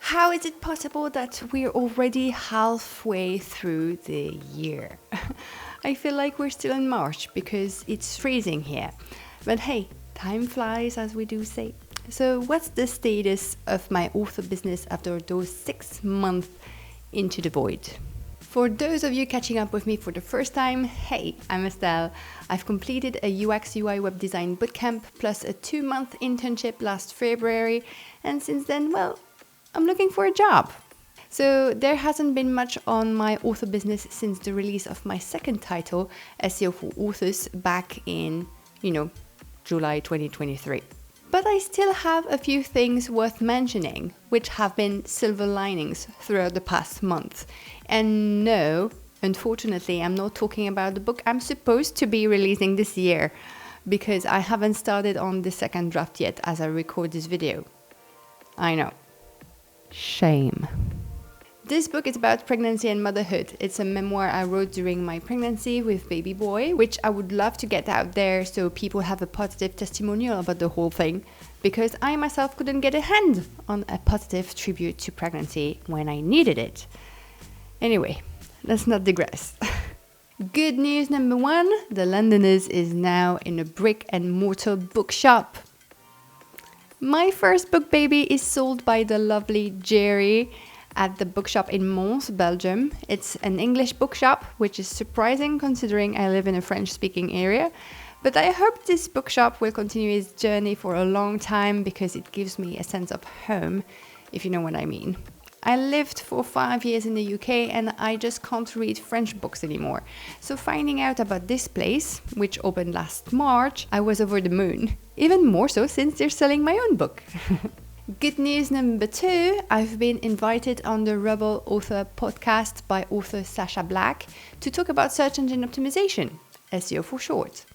How is it possible that we're already halfway through the year? I feel like we're still in March because it's freezing here. But hey, time flies, as we do say. So what's the status of my author business after those 6 months into the void? For those of you catching up with me for the first time, hey, I'm Estelle. I've completed a UX UI web design bootcamp plus a 2-month internship last February, and since then, well, I'm looking for a job. So there hasn't been much on my author business since the release of my second title, SEO for Authors, back in, July 2023. But I still have a few things worth mentioning, which have been silver linings throughout the past month. And no, unfortunately, I'm not talking about the book I'm supposed to be releasing this year, because I haven't started on the second draft yet as I record this video. I know. Shame. This book is about pregnancy and motherhood. It's a memoir I wrote during my pregnancy with baby boy, which I would love to get out there so people have a positive testimonial about the whole thing, because I myself couldn't get a hand on a positive tribute to pregnancy when I needed it. Anyway, let's not digress. Good news number 1, The Londoners is now in a brick and mortar bookshop. My first book baby is sold by the lovely Jerry at the bookshop in Mons, Belgium. It's an English bookshop, which is surprising considering I live in a French-speaking area. But I hope this bookshop will continue its journey for a long time because it gives me a sense of home, if you know what I mean. I lived for 5 years in the UK and I just can't read French books anymore. So finding out about this place, which opened last March, I was over the moon. Even more so since they're selling my own book. Good news number 2, I've been invited on the Rebel Author podcast by author Sacha Black to talk about search engine optimization, SEO for short.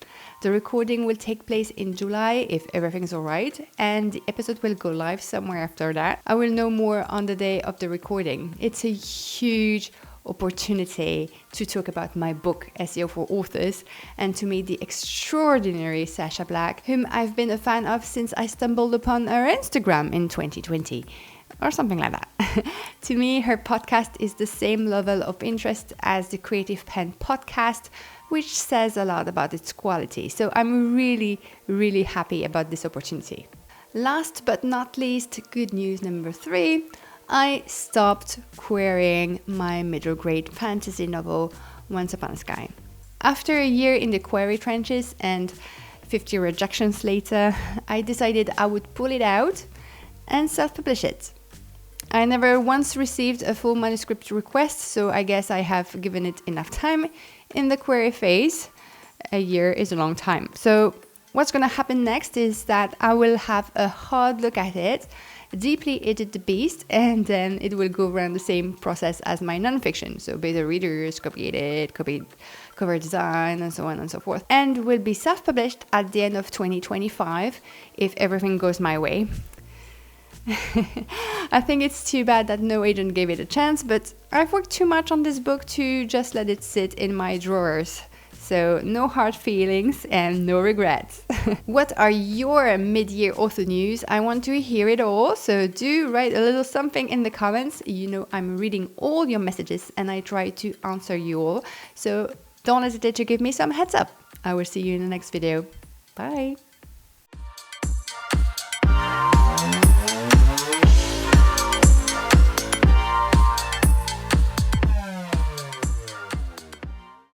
The recording will take place in July if everything's alright, and the episode will go live somewhere after that. I will know more on the day of the recording. It's a huge opportunity to talk about my book, SEO for Authors, and to meet the extraordinary Sacha Black, whom I've been a fan of since I stumbled upon her Instagram in 2020. Or something like that. To me, her podcast is the same level of interest as the Creative Pen podcast, which says a lot about its quality. So I'm really, really happy about this opportunity. Last but not least, good news number 3, I stopped querying my middle grade fantasy novel, Once Upon a Sky. After a year in the query trenches and 50 rejections later, I decided I would pull it out and self-publish it. I never once received a full manuscript request, so I guess I have given it enough time in the query phase. A year is a long time. So what's going to happen next is that I will have a hard look at it, deeply edit the beast, and then it will go around the same process as my nonfiction. So beta readers, copy edit, copy cover design, and so on and so forth. And will be self-published at the end of 2025 if everything goes my way. I think it's too bad that no agent gave it a chance, but I've worked too much on this book to just let it sit in my drawers. So no hard feelings and no regrets. What are your mid-year author news? I want to hear it all, so do write a little something in the comments. You know I'm reading all your messages and I try to answer you all. So don't hesitate to give me some heads up. I will see you in the next video. Bye!